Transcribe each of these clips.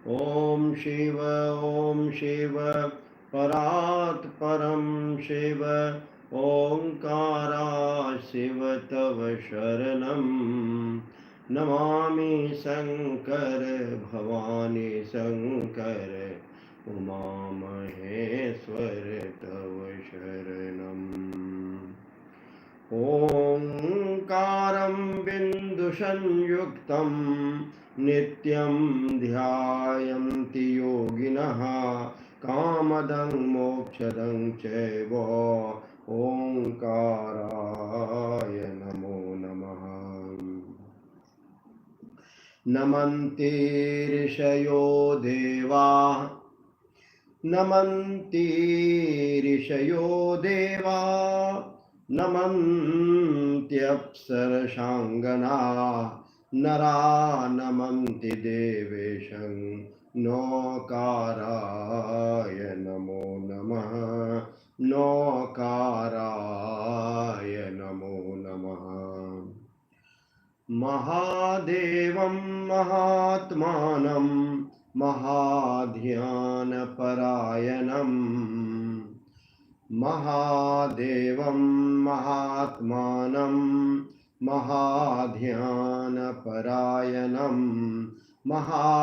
ॐ शिव परात् परं शिव ओंकारा शिव तव शरणं नमामि शंकर भवानी शंकर उमा महेश्वर तव शरणम् ओंकारं बिन्दुसंयुक्तं नित्यं ध्यायन्ति योगिनः कामदं मोक्षदं चैव ओंकाराय नमो नमः। नमन्ति ऋषयो देवा नमन्ति ऋषयो देवा नमन्त्यप्सरसाङ्गना नरा नमन्ति देवेशं नौकाराय नमो नमः नौकाराय नमो नमः। महादेवं महात्मानं महाध्यानपरायणम् महादेवं महात्मानं महाध्यानपरायणं महापापहरं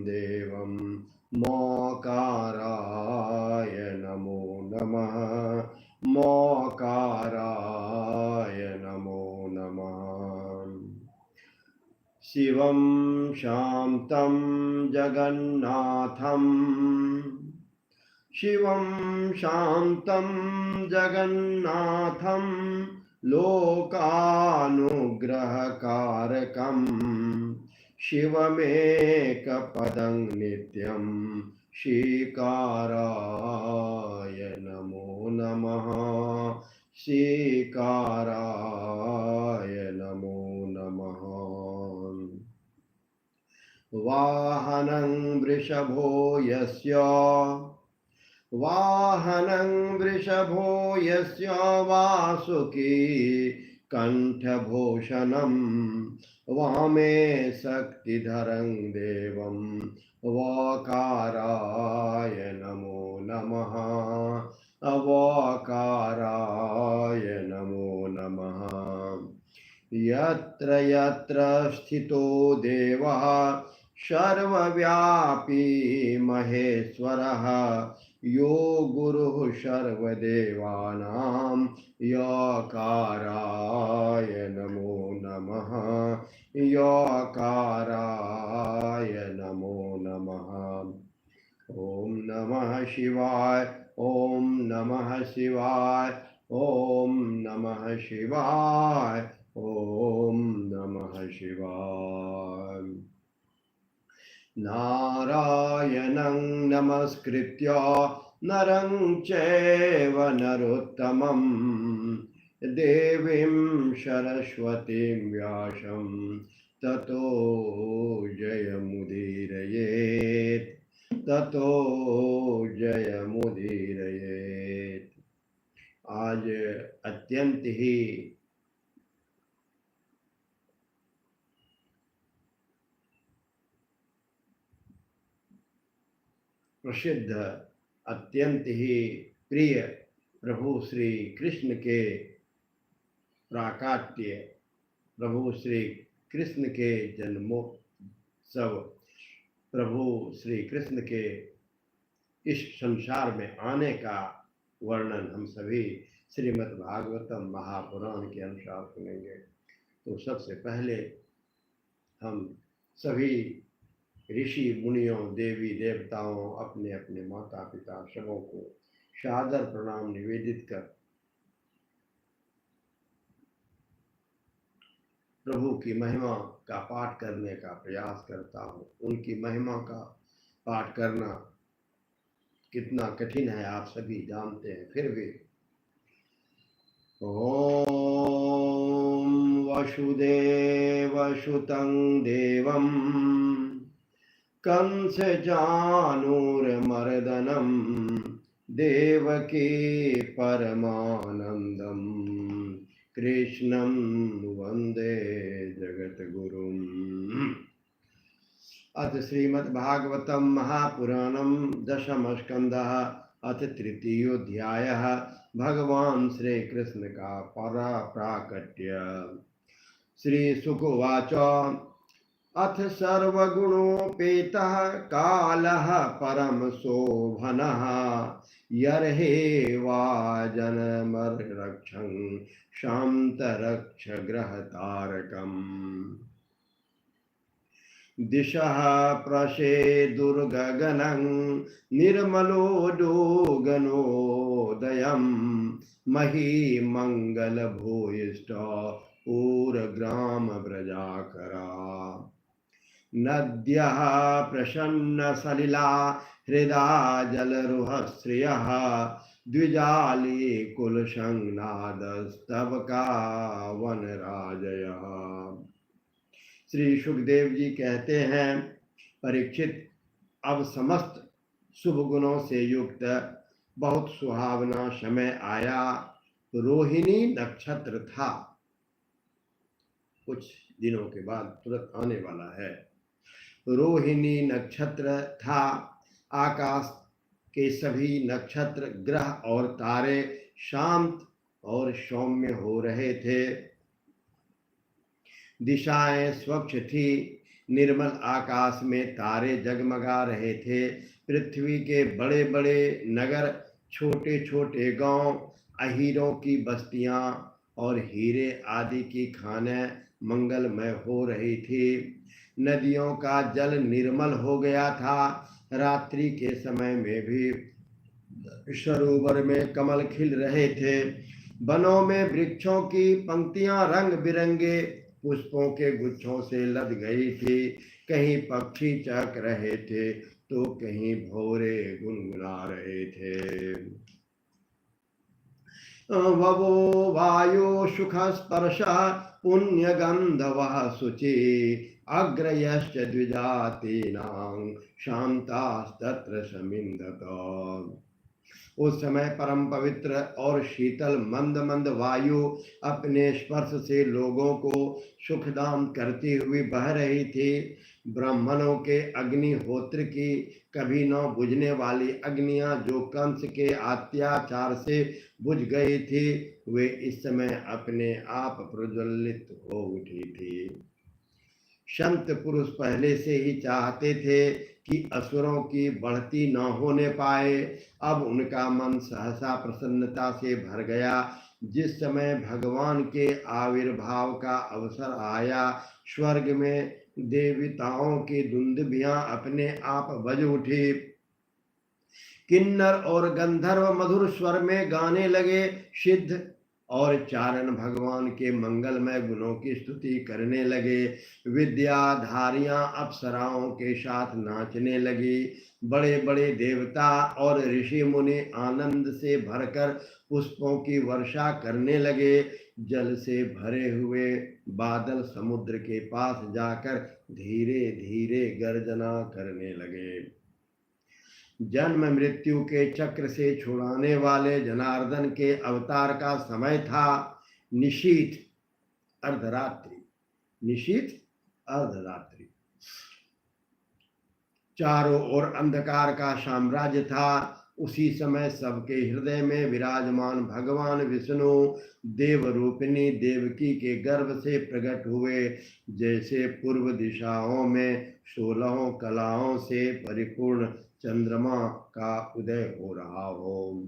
देवं मौकाराय नमो नमः मौकाराय नमो नमः। शिवं शान्तं जगन्नाथं शिवं शान्तं जगन्नाथं लोकानुग्रहकारकं शिवमेकपदं नित्यं श्रीकाराय नमो नमः श्रीकाराय नमो नमः। वाहनं वृषभो यस्य वासुकी कंठभूषणं वामे शक्तिधरं देवं वकाराय नमो नमः अवकाराय नमो नमः। यत्र यत्र स्थितो देवः सर्वव्यापी महेश्वरः यो गुरुः सर्वदेवानां यकाराय नमो नमः यकाराय नमो नमः। ओम नमः शिवाय ओम नमः शिवाय ओम नमः शिवाय ओम नमः शिवाय। नारायणं नमस्कृत्य नरं चैव नरोत्तमं देवीं सरस्वतीं व्यासं ततो जयमुदीरयेत् ततो जयमुदीरयेत्। आज अत्यंत ही प्रसिद्ध अत्यंत ही प्रिय प्रभु श्री कृष्ण के प्राकाट्य प्रभु श्री कृष्ण के जन्मोत्सव प्रभु श्री कृष्ण के इस संसार में आने का वर्णन हम सभी श्रीमद् भागवतम महापुराण के अनुसार सुनेंगे। तो सबसे पहले हम सभी ऋषि मुनियों देवी देवताओं अपने अपने माता पिता सबों को सादर प्रणाम निवेदित कर प्रभु की महिमा का पाठ करने का प्रयास करता हूँ। उनकी महिमा का पाठ करना कितना कठिन है आप सभी जानते हैं, फिर भी ओम वसुदेवसुतं देवं कंसचाणूरमर्दनं देवकी परमानंदं कृष्णं वंदे जगद्गुरुम्। अथ श्रीमद्भागवतं महापुराणं दशमस्कन्धः अथ तृतीयोऽध्यायः। भगवान् श्री कृष्ण का पराप्राकट्य। श्रीशुकोवाच अथ सर्वगुणोपेतः कालः परम शोभनः यर्हेवा जनमरक्षं शान्तरक्षग्रहतारकम् दिशः प्रसेदुर्गगनं निर्मलोदोगनोदयं महीमङ्गलभूयिष्ठ पूरग्रामव्रजाकरा नद्यः प्रसन्नसलिला हृदा जलरुहश्रियः द्विजाली कुलसंनादस्तबका वनराजयः। श्री सुखदेव जी कहते हैं, परीक्षित, अब समस्त शुभ गुणों से युक्त बहुत सुहावना समय आया। रोहिणी नक्षत्र था, कुछ दिनों के बाद तुरंत आने वाला है। रोहिणी नक्षत्र था। आकाश के सभी नक्षत्र, ग्रह और तारे शांत और सौम्य हो रहे थे। दिशाएं स्वच्छ थी। निर्मल आकाश में तारे जगमगा रहे थे। पृथ्वी के बड़े बड़े नगर, छोटे छोटे गांव, अहीरों की बस्तियां और हीरे आदि की खानें मंगलमय हो रही थी। नदियों का जल निर्मल हो गया था। रात्रि के समय में भी सरोवर में कमल खिल रहे थे। वनों में वृक्षों की पंक्तियां रंग बिरंगे पुष्पों के गुच्छों से लद गई थी। कहीं पक्षी चहक रहे थे तो कहीं भौरे गुनगुना रहे थे। ववो वायो सुख स्पर्श पुण्य गंधवः शुचि अग्रयश्च द्विजातीनां शांतास्तत्र समिंदत। उस समय परम पवित्र और शीतल मंद मंद वायु अपने स्पर्श से लोगों को सुखदान करती हुई बह रही थी। ब्राह्मणों के अग्निहोत्र की कभी न बुझने वाली अग्नियां जो कंस के अत्याचार से बुझ गई थी, वे इस समय अपने आप प्रज्वलित हो उठी थी। संत पुरुष पहले से ही चाहते थे कि असुरों की बढ़ती न होने पाए। अब उनका मन सहसा प्रसन्नता से भर गया। जिस समय भगवान के आविर्भाव का अवसर आया, स्वर्ग में देवताओं की दुंदुभियां अपने आप बज उठी। किन्नर और गंधर्व मधुर स्वर में गाने लगे। सिद्ध और चारण भगवान के मंगलमय गुणों की स्तुति करने लगे। विद्याधारियां अप्सराओं के साथ नाचने लगी। बड़े बड़े देवता और ऋषि मुनि आनंद से भरकर पुष्पों की वर्षा करने लगे। जल से भरे हुए बादल समुद्र के पास जाकर धीरे धीरे गर्जना करने लगे। जन्म मृत्यु के चक्र से छुड़ाने वाले जनार्दन के अवतार का समय था। निशीथ अर्धरात्रि, निशीथ अर्धरात्रि। चारों ओर अंधकार का साम्राज्य था। उसी समय सबके हृदय में विराजमान भगवान विष्णु देव रूपिणी देवकी के गर्भ से प्रकट हुए। जैसे पूर्व दिशाओं में 16 कलाओं से परिपूर्ण चंद्रमा का उदय हो रहा हो।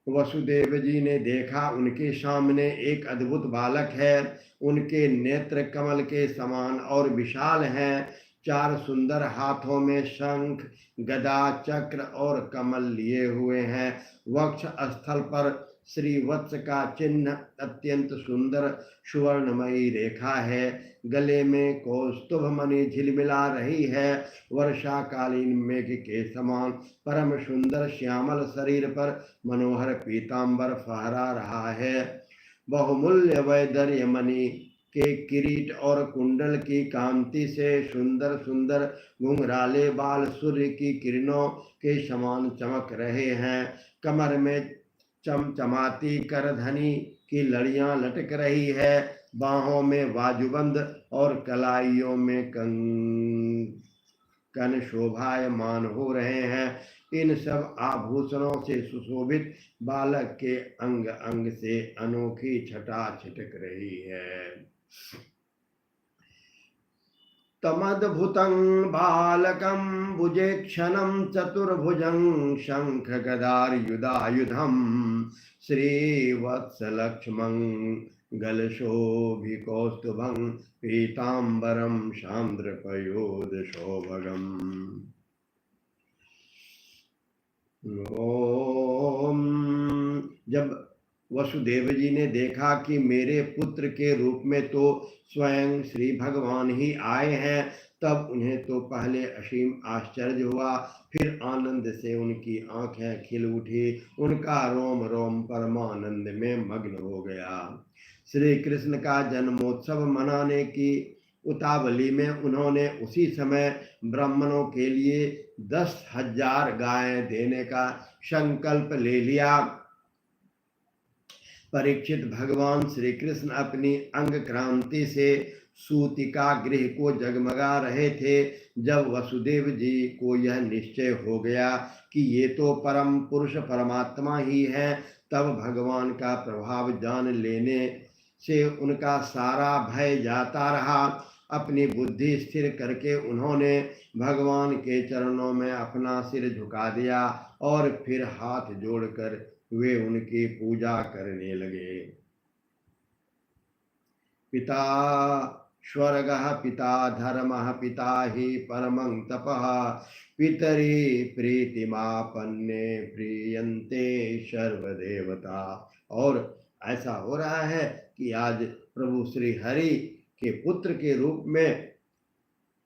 वसुदेव जी ने देखा, उनके सामने एक अद्भुत बालक है। उनके नेत्र कमल के समान और विशाल हैं। 4 सुंदर हाथों में शंख, गदा, चक्र और कमल लिए हुए हैं। वक्ष स्थल पर श्रीवत्स का चिन्ह, अत्यंत सुंदर सुवर्णमयी रेखा है। गले में कौस्तुभ मणि झिलमिला रही है। वर्षाकालीन मेघ के समान परम सुंदर श्यामल शरीर पर मनोहर पीतांबर फहरा रहा है। बहुमूल्य वैदर्य मणि के किरीट और कुंडल की कांति से सुंदर सुंदर घुंघराले बाल सूर्य की किरणों के समान चमक रहे हैं। कमर में चमचमाती करधनी की लड़ियां लटक रही है। बाहों में बाजूबंद और कलाइयों में कण शोभायमान हो रहे हैं। इन सब आभूषणों से सुशोभित बालक के अंग अंग से अनोखी छटा छिटक रही है। तमद्भुतं बालकं भुजेक्षणं चतुर्भुजं शङ्खगदायुधायुधं श्रीवत्सलक्ष्मं गलशोभिकौस्तुभं पीताम्बरं शान्द्रपयोधशोभगम्। ओम। जब वसुदेव जी ने देखा कि मेरे पुत्र के रूप में तो स्वयं श्री भगवान ही आए हैं, तब उन्हें तो पहले असीम आश्चर्य हुआ, फिर आनंद से उनकी आंखें खिल उठी, उनका रोम रोम परमानंद में मग्न हो गया। श्री कृष्ण का जन्मोत्सव मनाने की उतावली में उन्होंने उसी समय ब्राह्मणों के लिए 10,000 गायें देने का संकल्प ले लिया। परीक्षित, भगवान श्री कृष्ण अपनी अंग क्रांति से सूतिका गृह को जगमगा रहे थे। जब वसुदेव जी को यह निश्चय हो गया कि ये तो परम पुरुष परमात्मा ही है, तब भगवान का प्रभाव जान लेने से उनका सारा भय जाता रहा। अपनी बुद्धि स्थिर करके उन्होंने भगवान के चरणों में अपना सिर झुका दिया और फिर हाथ जोड़कर वे उनकी पूजा करने लगे। पिता स्वर्गः पिता धर्मः पिता हि परमं तपः पितरि प्रीतिमापन्ने प्रीयन्ते सर्वदेवता। और ऐसा हो रहा है कि आज प्रभु श्री हरि के पुत्र के रूप में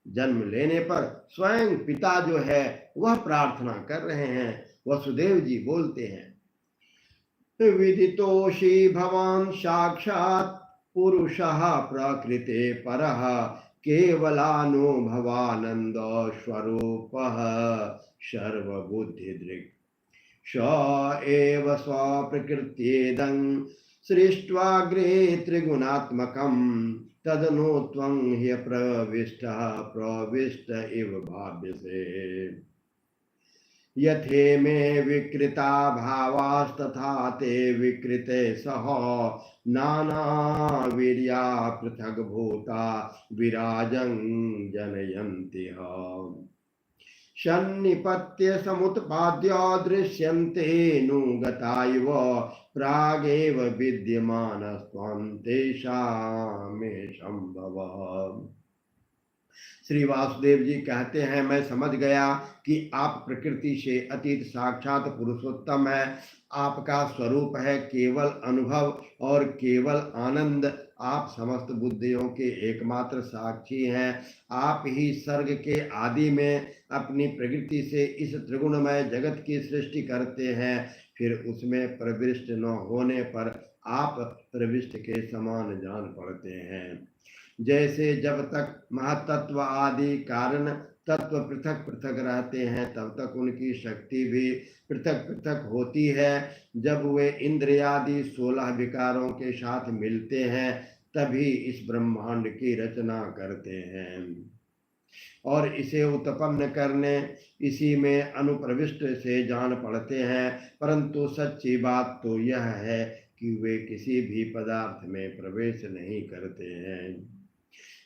जन्म लेने पर स्वयं पिता जो है वह प्रार्थना कर रहे हैं। वसुदेव जी बोलते हैं, विदितोषि भवान् साक्षात् पुरुषः प्रकृते परः केवलानुभवानंद स्वरूपः सर्वबुद्धिदृक् स एव स्वप्रकृत्येदं सृष्ट्वाग्रे त्रिगुणात्मकं तदनु त्वं ह्यप्रविष्टः प्रविष्ट इव भाव्यसे। यथे मे विकृता भावास्तथा ते विकृते सह नाना वीर्या पृथग भूता विराजं जनयन्ति। सन्निपत्य समुत्पाद्य दृश्यन्ते नुगता इव प्रागेव विद्यमानस्त्वं तेषामे संभव। श्री वासुदेव जी कहते हैं, मैं समझ गया कि आप प्रकृति से अतीत साक्षात पुरुषोत्तम है। आपका स्वरूप है केवल अनुभव और केवल आनंद। आप समस्त बुद्धियों के एकमात्र साक्षी हैं। आप ही सर्ग के आदि में अपनी प्रकृति से इस त्रिगुणमय जगत की सृष्टि करते हैं, फिर उसमें प्रविष्ट न होने पर आप प्रविष्ट के समान जान पड़ते हैं। जैसे जब तक महतत्व आदि कारण तत्व पृथक पृथक रहते हैं, तब तक उनकी शक्ति भी पृथक पृथक होती है। जब वे इंद्रियादि 16 विकारों के साथ मिलते हैं, तभी इस ब्रह्मांड की रचना करते हैं और इसे उत्पन्न करने, इसी में अनुप्रविष्ट से जान पड़ते हैं। परंतु सच्ची बात तो यह है कि वे किसी भी पदार्थ में प्रवेश नहीं करते हैं।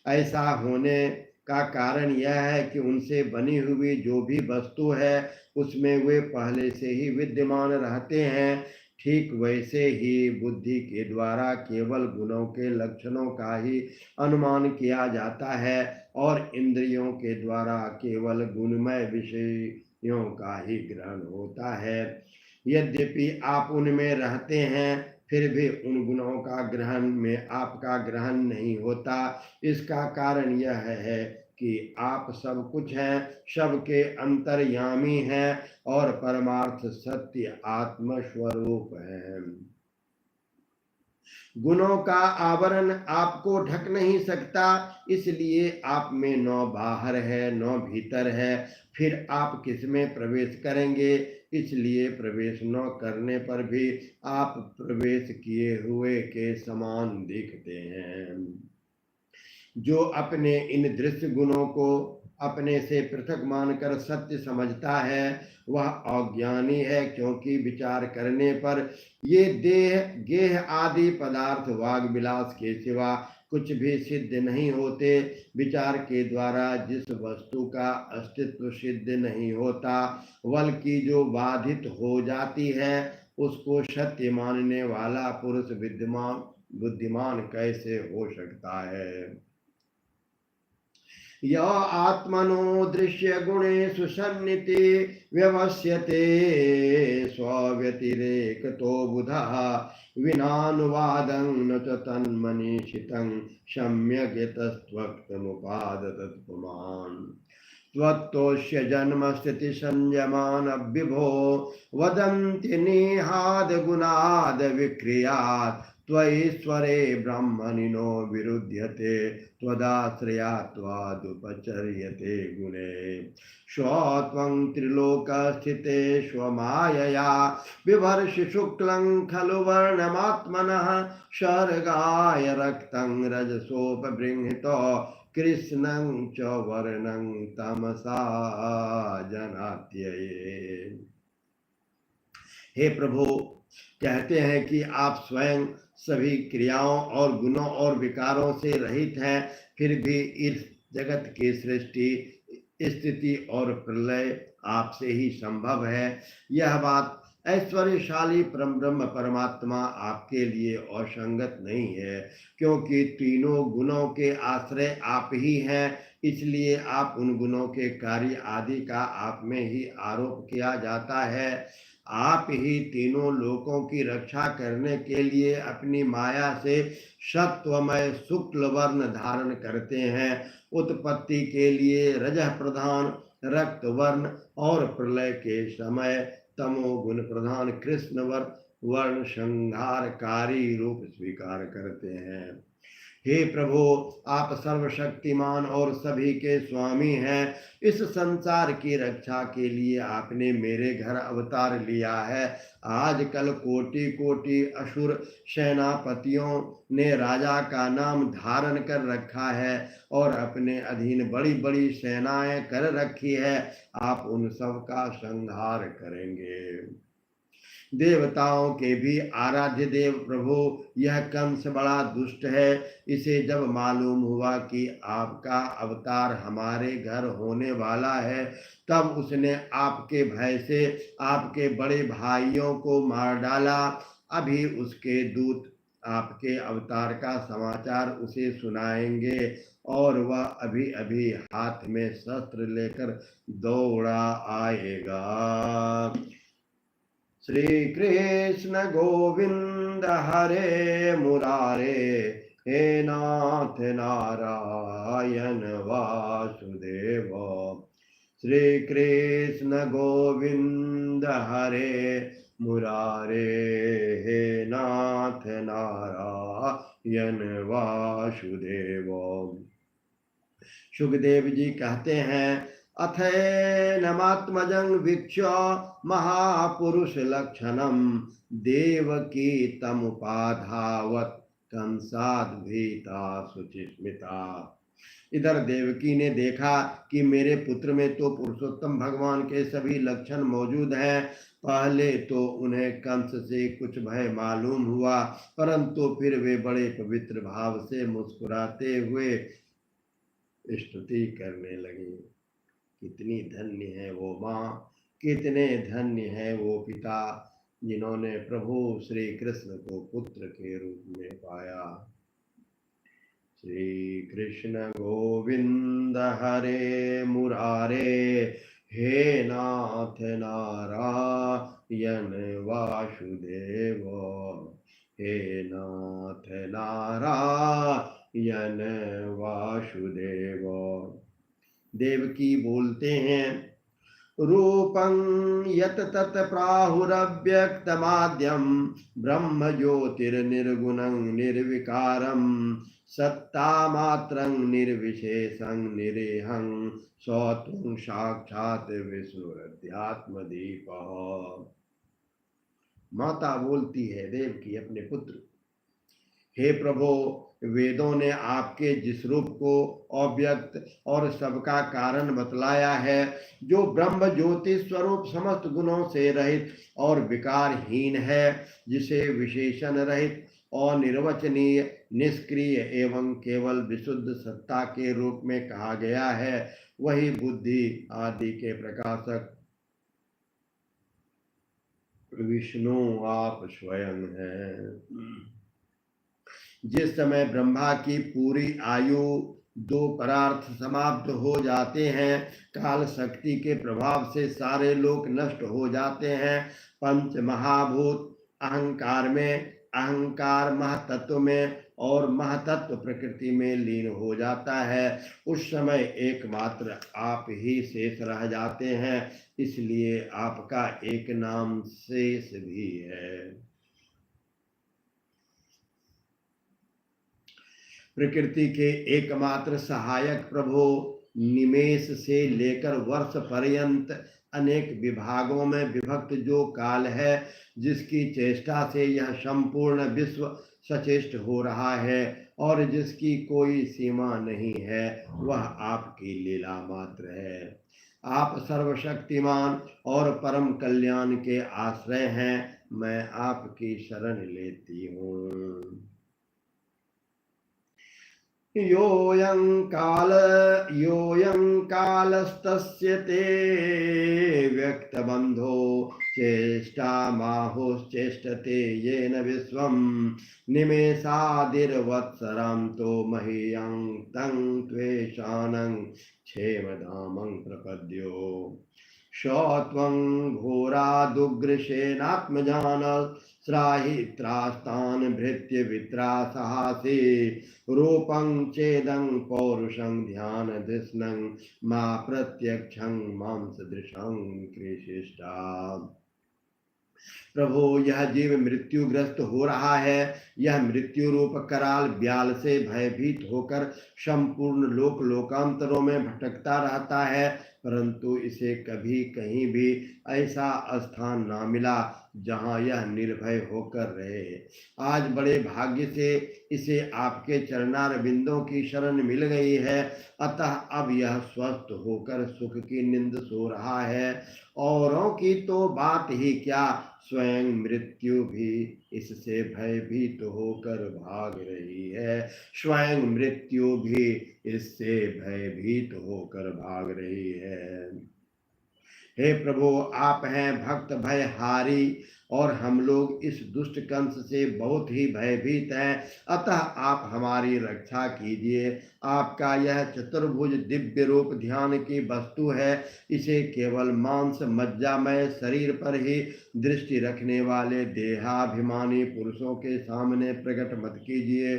ऐसा होने का कारण यह है कि उनसे बनी हुई जो भी वस्तु है उसमें वे पहले से ही विद्यमान रहते हैं। ठीक वैसे ही बुद्धि के द्वारा केवल गुणों के लक्षणों का ही अनुमान किया जाता है और इंद्रियों के द्वारा केवल गुणमय विषयों का ही ग्रहण होता है। यद्यपि आप उनमें रहते हैं, फिर भी उन गुणों का ग्रहण में आपका ग्रहण नहीं होता। इसका कारण यह है कि आप सब कुछ हैं, सबके अंतर्यामी हैं और परमार्थ सत्य आत्म स्वरूप है। गुणों का आवरण आपको ढक नहीं सकता, इसलिए आप में न बाहर है न भीतर है। फिर आप किस में प्रवेश करेंगे? इसलिए प्रवेश न करने पर भी आप प्रवेश किए हुए के समान दिखते हैं। जो अपने इन दृश्य गुणों को अपने से पृथक मानकर सत्य समझता है वह अज्ञानी है, क्योंकि विचार करने पर ये देह गेह आदि पदार्थ वाग विलास के सिवा कुछ भी सिद्ध नहीं होते। विचार के द्वारा जिस वस्तु का अस्तित्व सिद्ध नहीं होता बल्कि जो बाधित हो जाती है उसको सत्य मानने वाला पुरुष विद्यमान बुद्धिमान कैसे हो सकता है। य आत्मनो दृश्य गुणेषु सन्निति व्यवस्यते स्वव्यतिरेकतो बुधः विनानुवादं न च तन्मनीषितं सम्यग् यतस्त्वक्तमुपादतत्पुमान् त्वत्तोष्य जन्म स्थिति संयमान विभो वदन्ति निहाद गुणाद विक्रियात् त्वईश्वरे ब्रह्मणिनो विरुध्यते त्वदाश्रयात्वादुपचर्यते गुणे स्वत्वं त्रिलोकस्थिते स्वमायया बिभर्षि शुक्लं खलु वर्णमात्मनः सर्गाय रक्तं रजसोपबृंहितो कृष्णं च वर्णं तमसा जनात्यये। हे प्रभु, कहते हैं कि आप स्वयं सभी क्रियाओं और गुणों और विकारों से रहित हैं, फिर भी इस जगत की सृष्टि स्थिति और प्रलय आपसे ही संभव है। यह बात ऐश्वर्यशाली परम ब्रह्म परमात्मा आपके लिए असंगत नहीं है, क्योंकि तीनों गुणों के आश्रय आप ही हैं, इसलिए आप उन गुणों के कार्य आदि का आप में ही आरोप किया जाता है। आप ही तीनों लोकों की रक्षा करने के लिए अपनी माया से सत्वमय शुक्ल वर्ण धारण करते हैं। उत्पत्ति के लिए रजः प्रधान रक्त वर्ण और प्रलय के समय तमो गुण प्रधान कृष्ण वर्ण संहारकारी रूप स्वीकार करते हैं। हे प्रभु, आप सर्वशक्तिमान और सभी के स्वामी हैं। इस संसार की रक्षा के लिए आपने मेरे घर अवतार लिया है। आजकल कोटि कोटि असुर सेनापतियों ने राजा का नाम धारण कर रखा है और अपने अधीन बड़ी बड़ी सेनाएं कर रखी है। आप उन सब का संहार करेंगे। देवताओं के भी आराध्य देव प्रभु, यह कंस बड़ा दुष्ट है। इसे जब मालूम हुआ कि आपका अवतार हमारे घर होने वाला है, तब उसने आपके भय से आपके बड़े भाइयों को मार डाला। अभी उसके दूत आपके अवतार का समाचार उसे सुनाएंगे और वह अभी अभी हाथ में शस्त्र लेकर दौड़ा आएगा। श्री कृष्ण गोविंद हरे मुरारे, हे नाथ नारायण वासुदेव। श्री कृष्ण गोविंद हरे मुरारे, हे नाथ नारायण वासुदेव। सुखदेव जी कहते हैं, अथैनमात्मजं वीक्ष्य महापुरुष लक्षणं देवकी तमुपाधावत् कंसाद् भीता शुचिस्मिता। इधर देवकी ने देखा कि मेरे पुत्र में तो पुरुषोत्तम भगवान के सभी लक्षण मौजूद हैं। पहले तो उन्हें कंस से कुछ भय मालूम हुआ, परंतु फिर वे बड़े पवित्र भाव से मुस्कुराते हुए स्तुति करने लगे। कितनी धन्य है वो माँ, कितने धन्य है वो पिता, जिन्होंने प्रभु श्री कृष्ण को पुत्र के रूप में पाया। श्री कृष्ण गोविंद हरे मुरारे, हे नाथ नारायण वासुदेव। हे नाथ नारायण वासुदेव। देवकी बोलते हैं, रूपं यत तत प्राहुरव्यक्तमाद्यं ब्रह्म ज्योतिर्निर्गुणं निर्विकारं सत्तामात्रं निर्विशेषं निरेहं स्वत्वं साक्षात् विष्णुरध्यात्मदीपः। माता बोलती है देवकी अपने पुत्र, हे प्रभो, वेदों ने आपके जिस रूप को अव्यक्त और सबका कारण बतलाया है, जो ब्रह्म ज्योति स्वरूप समस्त गुणों से रहित और विकारहीन है, जिसे विशेषण रहित और निर्वचनीय, निष्क्रिय एवं केवल विशुद्ध सत्ता के रूप में कहा गया है, वही बुद्धि आदि के प्रकाशक विष्णु आप स्वयं हैं। जिस समय ब्रह्मा की पूरी आयु दो परार्थ समाप्त हो जाते हैं, काल शक्ति के प्रभाव से सारे लोक नष्ट हो जाते हैं, पंच महाभूत अहंकार में, अहंकार महतत्व में और महतत्व प्रकृति में लीन हो जाता है, उस समय एकमात्र आप ही शेष रह जाते हैं। इसलिए आपका एक नाम शेष भी है। प्रकृति के एकमात्र सहायक प्रभु निमेष से लेकर वर्ष पर्यंत अनेक विभागों में विभक्त जो काल है, जिसकी चेष्टा से यह संपूर्ण विश्व सचेष्ट हो रहा है और जिसकी कोई सीमा नहीं है, वह आपकी लीला मात्र है। आप सर्वशक्तिमान और परम कल्याण के आश्रय हैं। मैं आपकी शरण लेती हूँ। योऽयं कालस्तस्य ते व्यक्तबन्धो चेष्टामाहुश्चेष्टते येन विश्वं निमेषादिर्वत्सरं तो मह्यं तं त्वेषानं क्षेमधामं प्रपद्यो त्वं घोरादुग्रसेनात्मजान त्राहित्रास्तान् भृत्य वित्रासहासि रूपं चेदं पौरुषं ध्यानधिष्णं मा प्रत्यक्षं मां सदृशं कृशिष्टा। प्रभु, यह जीव मृत्युग्रस्त हो रहा है। यह मृत्यु रूप कराल ब्याल से भयभीत होकर संपूर्ण लोकांतरों में भटकता रहता है, परंतु इसे कभी कहीं भी ऐसा स्थान ना मिला जहां यह निर्भय होकर रहे। आज बड़े भाग्य से इसे आपके चरणार बिंदों की शरण मिल गई है, अतः अब यह स्वस्थ होकर सुख की नींद सो रहा है। औरों की तो बात ही क्या, स्वयं मृत्यु भी इससे भयभीत होकर भाग रही है। स्वयं मृत्यु भी इससे भयभीत होकर भाग रही है। हे प्रभु, आप हैं भक्त भयहारी और हम लोग इस दुष्ट कंस से बहुत ही भयभीत हैं, अतः आप हमारी रक्षा कीजिए। आपका यह चतुर्भुज दिव्य रूप ध्यान की वस्तु है। इसे केवल मांस मज्जामय शरीर पर ही दृष्टि रखने वाले देहाभिमानी पुरुषों के सामने प्रकट मत कीजिए।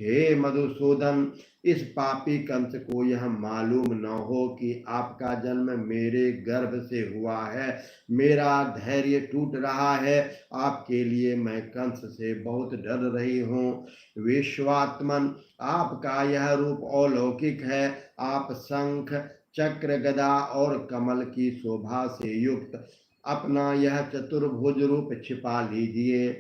हे मधुसूदन, इस पापी कंस को यह मालूम न हो कि आपका जन्म मेरे गर्भ से हुआ है। मेरा धैर्य टूट रहा है। आपके लिए मैं कंस से बहुत डर रही हूँ। विश्वात्मन, आपका यह रूप अलौकिक है। आप शंख, चक्र, गदा और कमल की शोभा से युक्त अपना यह चतुर्भुज रूप छिपा लीजिए।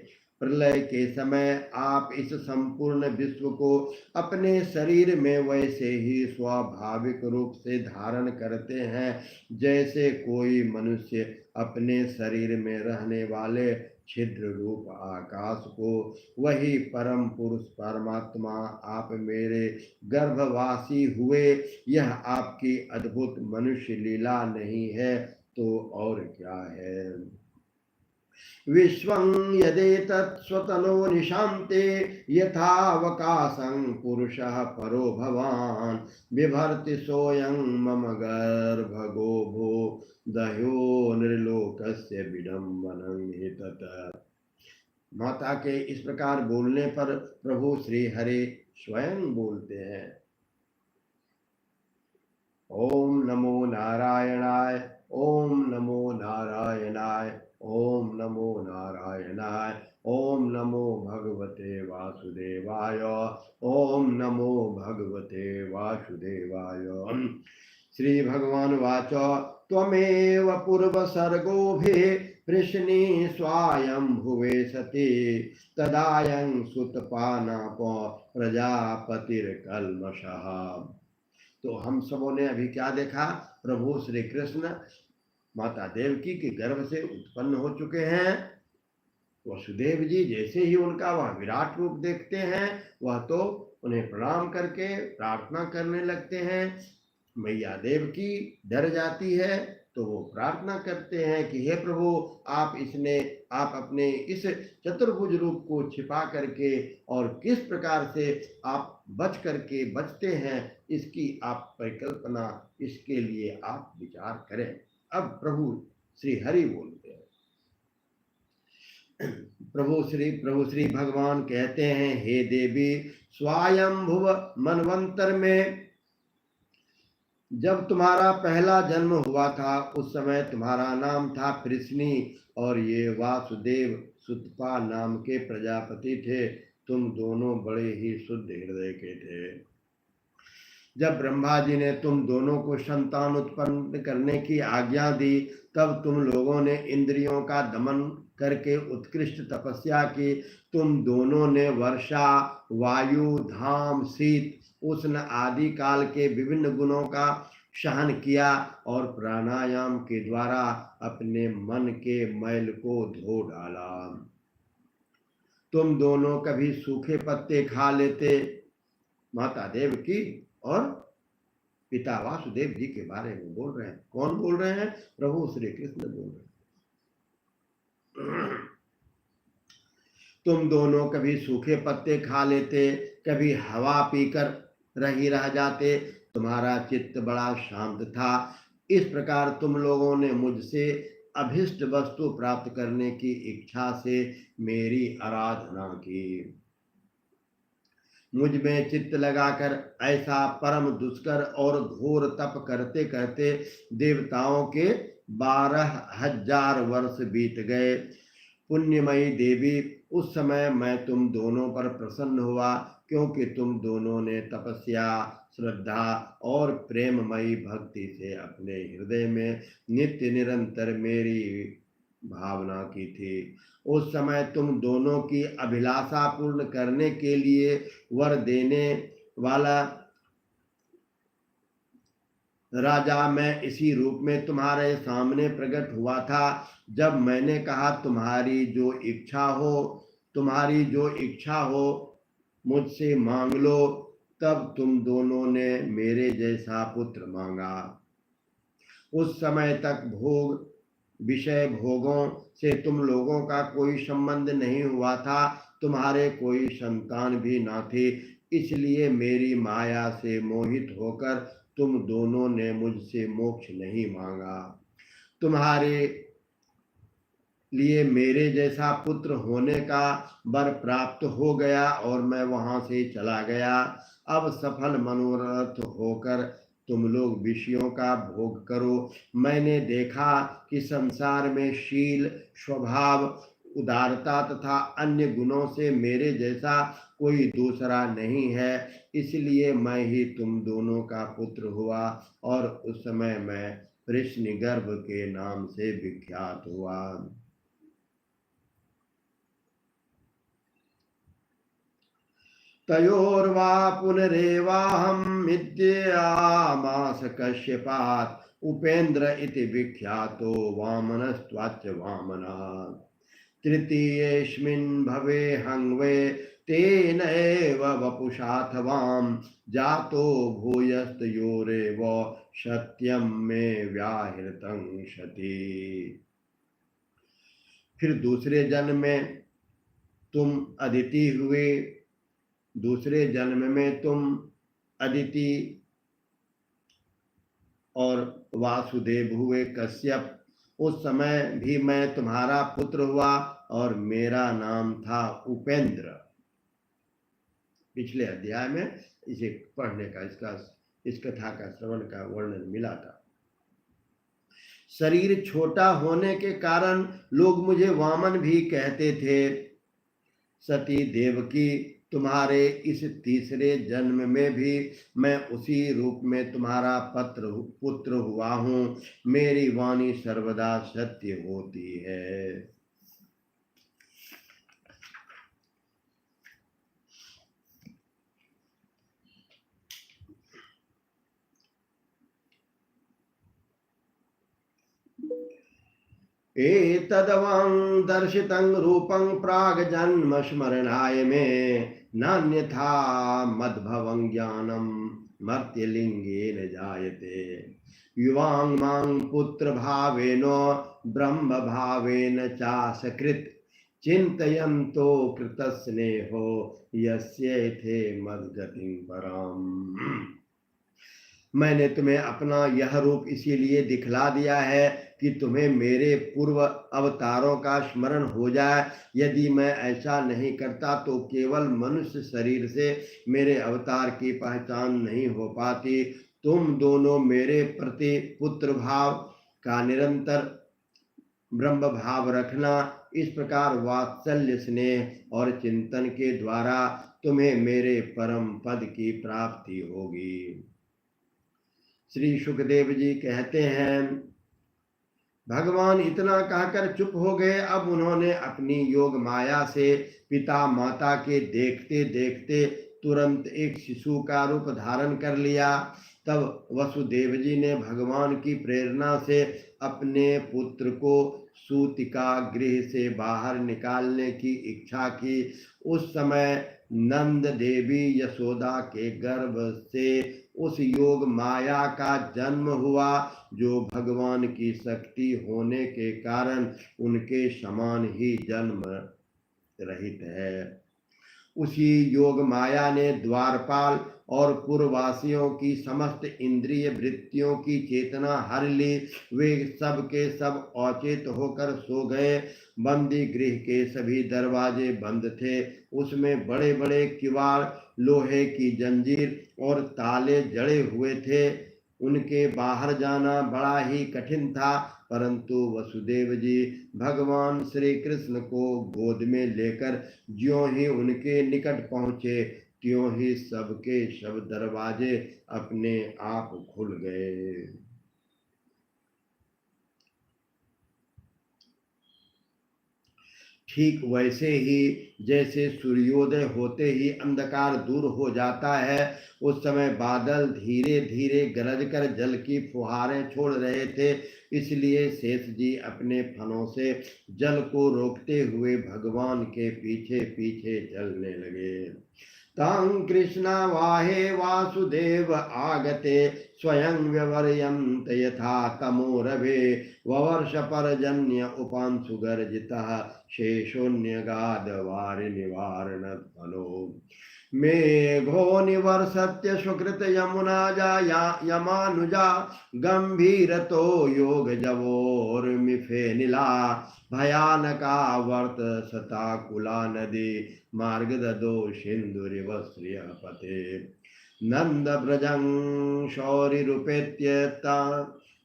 प्रलय के समय आप इस संपूर्ण विश्व को अपने शरीर में वैसे ही स्वाभाविक रूप से धारण करते हैं, जैसे कोई मनुष्य अपने शरीर में रहने वाले छिद्र रूप आकाश को। वही परम पुरुष परमात्मा आप मेरे गर्भवासी हुए। यह आपकी अद्भुत मनुष्य लीला नहीं है तो और क्या है। विश्वं यदेतत् स्वतनो निशान्ते यथावकाशं पुरुषः परो भवान् बिभर्ति सोऽयं मम गर्भगो भो दह्यो नृलोकस्य विडम्बनं हि तत्। माता के इस प्रकार बोलने पर प्रभु श्री हरि स्वयं बोलते हैं। ओम नमो नारायणाय, ओम नमो नारायणाय, ओम नमो नारायणाय, ओम नमो भगवते वासुदेवाय, ओम नमो भगवते वासुदेवाय। श्री भगवान वाच त्वमेव पूर्वसर्गोभिः कृष्णी स्वयं भुवे सती तदायं सुतपानाप प्रजापतिर्कल्मषः। तो हम सबों ने अभी क्या देखा, प्रभु श्री कृष्ण माता देवकी के गर्भ से उत्पन्न हो चुके हैं। वसुदेव जी जैसे ही उनका वह विराट रूप देखते हैं, वह तो उन्हें प्रणाम करके प्रार्थना करने लगते हैं। मैया देवकी डर जाती है तो वो प्रार्थना करते हैं कि हे प्रभु, आप अपने इस चतुर्भुज रूप को छिपा करके और किस प्रकार से आप बचते हैं, इसकी आप परिकल्पना, इसके लिए आप विचार करें। अब प्रभु श्री हरि बोलते हैं। प्रभु श्री भगवान कहते हैं, हे देवी, स्वयंभुव मनवंतर में जब तुम्हारा पहला जन्म हुआ था, उस समय तुम्हारा नाम था कृष्णी और ये वासुदेव सुतपा नाम के प्रजापति थे। तुम दोनों बड़े ही शुद्ध हृदय के थे। जब ब्रह्मा जी ने तुम दोनों को संतान उत्पन्न करने की आज्ञा दी, तब तुम लोगों ने इंद्रियों का दमन करके उत्कृष्ट तपस्या की। तुम दोनों ने वर्षा, वायु, धाम, शीत, उष्ण आदि काल के विभिन्न गुणों का सहन किया और प्राणायाम के द्वारा अपने मन के मैल को धो डाला। तुम दोनों कभी सूखे पत्ते खा लेते। माता देवकी और पिता वासुदेव जी के बारे में बोल रहे हैं। कौन बोल रहे हैं? प्रभु श्री कृष्ण बोल रहे हैं। तुम दोनों कभी सूखे पत्ते खा लेते, कभी हवा पीकर रह जाते। तुम्हारा चित्त बड़ा शांत था। इस प्रकार तुम लोगों ने मुझसे अभिष्ट वस्तु प्राप्त करने की इच्छा से मेरी आराधना की। मुझ में चित्त लगाकर ऐसा परम दुष्कर और घोर तप करते करते देवताओं के 12,000 वर्ष बीत गए। पुण्यमयी देवी, उस समय मैं तुम दोनों पर प्रसन्न हुआ, क्योंकि तुम दोनों ने तपस्या, श्रद्धा और प्रेममयी भक्ति से अपने हृदय में नित्य निरंतर मेरी भावना की थी। उस समय तुम दोनों की अभिलाषा पूर्ण करने के लिए वर देने वाला राजा मैं इसी रूप में तुम्हारे सामने प्रकट हुआ था। जब मैंने कहा तुम्हारी जो इच्छा हो मुझसे मांग लो, तब तुम दोनों ने मेरे जैसा पुत्र मांगा। उस समय तक विषय भोगों से तुम लोगों का कोई संबंध नहीं हुआ था, तुम्हारे कोई संतान भी ना थे। इसलिए मेरी माया से मोहित होकर तुम दोनों ने मुझसे मोक्ष नहीं मांगा। तुम्हारे लिए मेरे जैसा पुत्र होने का वर प्राप्त हो गया और मैं वहां से चला गया। अब सफल मनोरथ होकर तुम लोग विषयों का भोग करो। मैंने देखा कि संसार में शील, स्वभाव, उदारता तथा अन्य गुणों से मेरे जैसा कोई दूसरा नहीं है। इसलिए मैं ही तुम दोनों का पुत्र हुआ और उस समय मैं कृष्णगर्भ के नाम से विख्यात हुआ। तयोर्वा पुनरेवाहं विद्यामास कश्यपात् उपेन्द्र इति विख्यातो वामनस्त्वाच्च वामनात्। तृतीयेऽस्मिन् भवे हंवे तेनैव वपुषाथवां जातो भूयस्तयोरेव सत्यं मे व्याहृतं शति। फिर दूसरे जन्म में तुम अदिति हुए। दूसरे जन्म में तुम अदिति और वासुदेव हुए कश्यप। उस समय भी मैं तुम्हारा पुत्र हुआ और मेरा नाम था उपेंद्र। पिछले अध्याय में इसे पढ़ने का इस कथा का श्रवण का वर्णन मिला था। शरीर छोटा होने के कारण लोग मुझे वामन भी कहते थे। सती देवकी तुम्हारे इस तीसरे जन्म में भी मैं उसी रूप में तुम्हारा पुत्र हुआ हूँ। मेरी वाणी सर्वदा सत्य होती है। एतद्वां दर्शितं रूपं प्राग्जन्म स्मरणाय मे, नान्यथा मद्भवं ज्ञानं मर्त्यलिंगेन जायते। युवां मां पुत्र भावेन ब्रह्म भावेन चासकृत, चिन्तयन्तो कृतस्नेहो यस्यैथे मद्गतिं पराम्। मैंने तुम्हें अपना यह रूप इसीलिए दिखला दिया है कि तुम्हें मेरे पूर्व अवतारों का स्मरण हो जाए। यदि मैं ऐसा नहीं करता तो केवल मनुष्य शरीर से मेरे अवतार की पहचान नहीं हो पाती। तुम दोनों मेरे प्रति पुत्र भाव का निरंतर ब्रह्म भाव रखना। इस प्रकार वात्सल्य स्नेह और चिंतन के द्वारा तुम्हें मेरे परम पद की प्राप्ति होगी। श्री सुखदेव जी कहते हैं, भगवान इतना कहकर चुप हो गए। अब उन्होंने अपनी योग माया से पिता माता के देखते देखते तुरंत एक शिशु का रूप धारण कर लिया। तब वसुदेव जी ने भगवान की प्रेरणा से अपने पुत्र को सूतिका गृह से बाहर निकालने की इच्छा की। उस समय नंद देवी यशोदा के गर्भ से उस योग माया का जन्म हुआ, जो भगवान की शक्ति होने के कारण उनके समान ही जन्म रहित है। उसी योग माया ने द्वारपाल और पूर्ववासियों की समस्त इंद्रिय वृत्तियों की चेतना हर ली। वे सब के सब अचेत होकर सो गए। बंदी गृह के सभी दरवाजे बंद थे। उसमें बड़े बड़े किवाड़, लोहे की जंजीर और ताले जड़े हुए थे। उनके बाहर जाना बड़ा ही कठिन था, परंतु वसुदेव जी भगवान श्री कृष्ण को गोद में लेकर ज्यों ही उनके निकट पहुँचे, त्यों ही सबके सब दरवाजे अपने आप खुल गए। ठीक वैसे ही जैसे सूर्योदय होते ही अंधकार दूर हो जाता है, उस समय बादल धीरे धीरे गरज कर जल की फुहारें छोड़ रहे थे। इसलिए शेष जी अपने फनों से जल को रोकते हुए भगवान के पीछे पीछे चलने लगे। तां कृष्णा वाहे वासुदेव आगते, स्वयं व्यवर्यन्त यथा तमोरभे, ववर्ष परजन्य उपांशु गर्जितः, शेषोन्यगाद वारि निवारणत फलो। मेघो निवर्षत्य सुकृत यमुना जाया यमानुजा, गंभीरतो योग जवोर्मिफे नीला, भयानका वर्त सताकुला नदी, मार्ग ददो सिंधुरिव श्रिय पते। नंद व्रजं शौरिरुपेत्य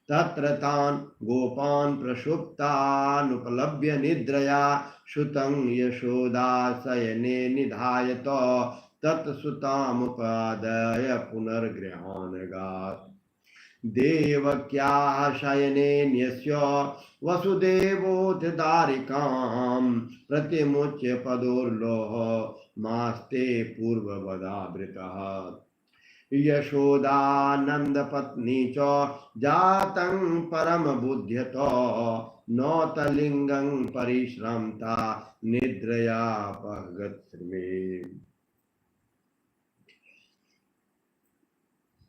तत्र तान् गोपान् प्रसुप्तानुपलभ्य निद्रया, सुतं यशोदा शयने निधाय तत्सुतामुपादाय पुनर्गृहानगात्। देवक्याः शयनेन्यस्य वसुदेवोऽथ दारिकां, प्रतिमुच्य पदोर्लोह मास्ते पूर्ववदावृतः। यशोदानन्दपत्नी च जातं परमबुध्यतो, नौतलिङ्गं परिश्रमता निद्रयापगतश्रमे।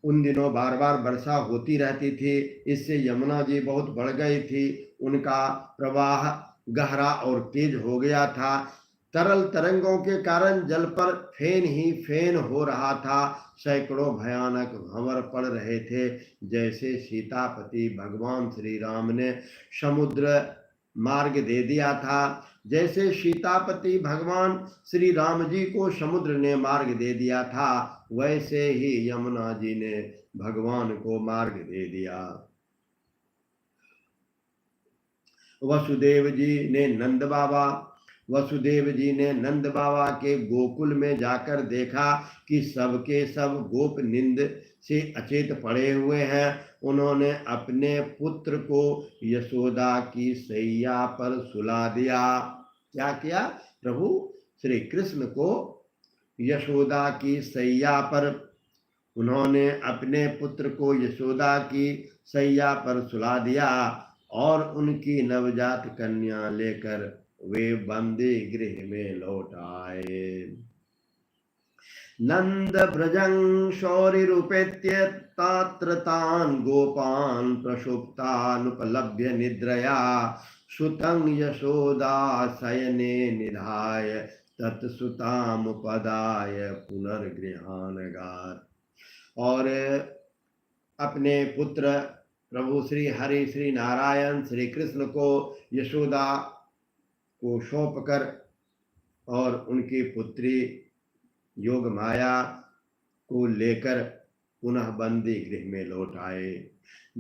उन दिनों बार बार वर्षा होती रहती थी। इससे यमुना जी बहुत बढ़ गई थी। उनका प्रवाह गहरा और तेज हो गया था। तरल तरंगों के कारण जल पर फेन ही फेन हो रहा था। सैकड़ों भयानक भंवर पड़ रहे थे। जैसे सीतापति भगवान श्री राम ने समुद्र मार्ग दे दिया था, जैसे सीतापति भगवान श्री राम जी को समुद्र ने मार्ग दे दिया था, वैसे ही यमुना जी ने भगवान को मार्ग दे दिया। वसुदेव जी ने नंद बाबा वसुदेव जी ने नंद बाबा के गोकुल में जाकर देखा कि सबके सब गोप नींद से अचेत पड़े हुए हैं। उन्होंने अपने पुत्र को यशोदा की सैया पर सुला दिया। क्या किया? प्रभु श्री कृष्ण को यशोदा की सैया पर, उन्होंने अपने पुत्र को यशोदा की सैया पर सुला दिया और उनकी नवजात कन्या लेकर वे बंदी गृह में लौट आए। नंद व्रजं शौरिरुपेत्य तत्र तान् गोपान् प्रसुप्तानुपलभ्य निद्रया सुतं यशोदा शयने निधाय तत्सुतामुपदाय पुनर्गृहानगात्। और अपने पुत्र प्रभु श्री हरि श्री नारायण श्री कृष्ण को यशोदा को सौंप कर और उनकी पुत्री योग माया को लेकर पुनः बंदी गृह में लौट आए।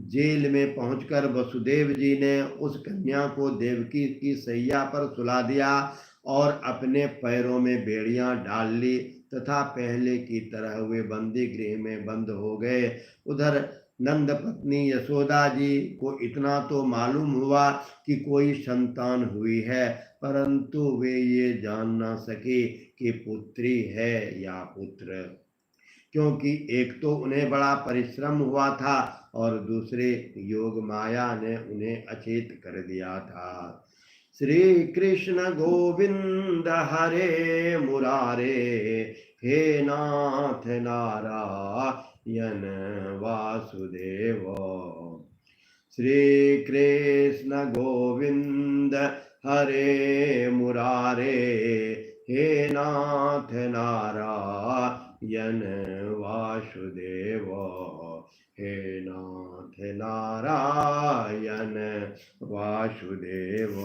जेल में पहुंचकर वसुदेव जी ने उस कन्या को देवकी की सैया पर सुला दिया और अपने पैरों में बेड़ियां डाल ली तथा पहले की तरह वे बंदी गृह में बंद हो गए। उधर नंद पत्नी यशोदा जी को इतना तो मालूम हुआ कि कोई संतान हुई है, परंतु वे ये जान ना सके कि पुत्री है या पुत्र, क्योंकि एक तो उन्हें बड़ा परिश्रम हुआ था और दूसरे योग माया ने उन्हें अचेत कर दिया था। श्री कृष्ण गोविंद हरे मुरारे, हे नाथ नारायण वासुदेव। श्री कृष्ण गोविंद हरे मुरारे, हे नाथ नारायण वासुदेव। हे नाथ नारायण वासुदेव।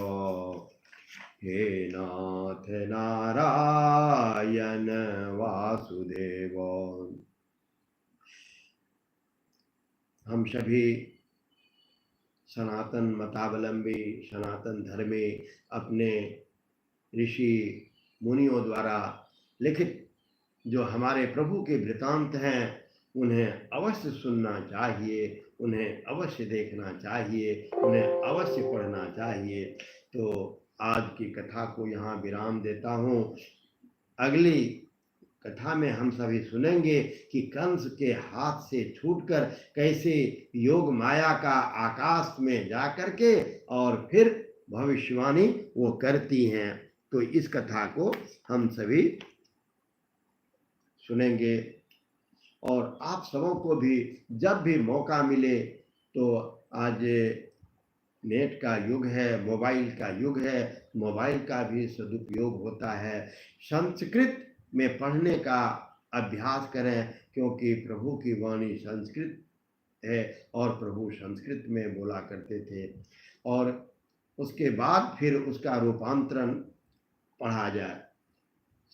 हे नाथ नारायण वासुदेव। हम सभी सनातन मतावलंबी, सनातन धर्मी अपने ऋषि मुनियों द्वारा लिखित जो हमारे प्रभु के वृतांत हैं उन्हें अवश्य सुनना चाहिए, उन्हें अवश्य देखना चाहिए, उन्हें अवश्य पढ़ना चाहिए। तो आज की कथा को यहाँ विराम देता हूँ। अगली कथा में हम सभी सुनेंगे कि कंस के हाथ से छूटकर कैसे योग माया का आकाश में जाकर के और फिर भविष्यवाणी वो करती हैं। तो इस कथा को हम सभी सुनेंगे और आप सबों को भी जब भी मौका मिले, तो आज नेट का युग है, मोबाइल का युग है, मोबाइल का भी सदुपयोग होता है। संस्कृत में पढ़ने का अभ्यास करें, क्योंकि प्रभु की वाणी संस्कृत है और प्रभु संस्कृत में बोला करते थे। और उसके बाद फिर उसका रूपांतरण पढ़ा जाए।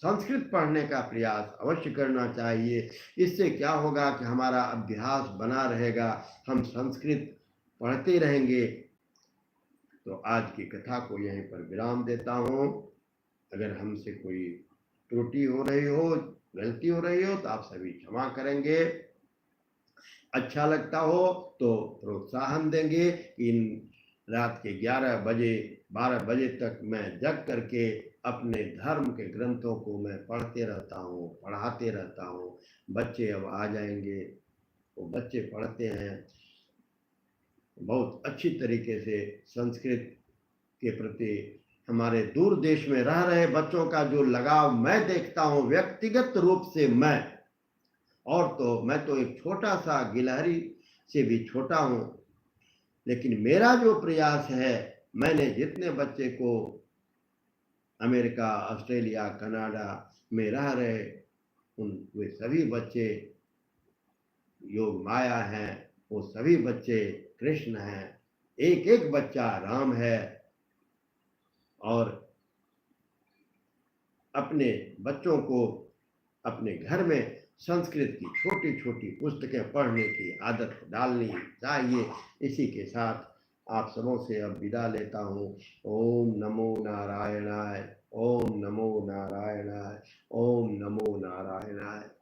संस्कृत पढ़ने का प्रयास अवश्य करना चाहिए। इससे क्या होगा कि हमारा अभ्यास बना रहेगा, हम संस्कृत पढ़ते रहेंगे। तो आज की कथा को यहीं पर विराम देता हूँ। अगर हमसे कोई त्रुटि हो रही हो, गलती हो रही हो, तो आप सभी क्षमा करेंगे। अच्छा लगता हो तो प्रोत्साहन देंगे। इन रात के 11 बजे 12 बजे तक मैं जग करके अपने धर्म के ग्रंथों को मैं पढ़ते रहता हूँ, पढ़ाते रहता हूँ। बच्चे अब आ जाएंगे, वो बच्चे पढ़ते हैं, बहुत अच्छी तरीके से संस्कृत के प्रति हमारे दूर देश में रह रहे बच्चों का जो लगाव मैं देखता हूँ व्यक्तिगत रूप से मैं, और तो मैं तो एक छोटा सा गिलहरी से भी छोटा हूँ, लेकिन मेरा जो प्रयास है, मैंने जितने बच्चे को अमेरिका, ऑस्ट्रेलिया, कनाडा में रह रहे वे सभी बच्चे योग माया हैं, वो सभी बच्चे कृष्ण हैं, एक एक बच्चा राम है। और अपने बच्चों को अपने घर में संस्कृत की छोटी छोटी पुस्तकें पढ़ने की आदत डालनी चाहिए। इसी के साथ आप सबों से अब विदा लेता हूँ। ओम नमो नारायणाय। ओम नमो नारायणाय, ओम नमो नारायणाय।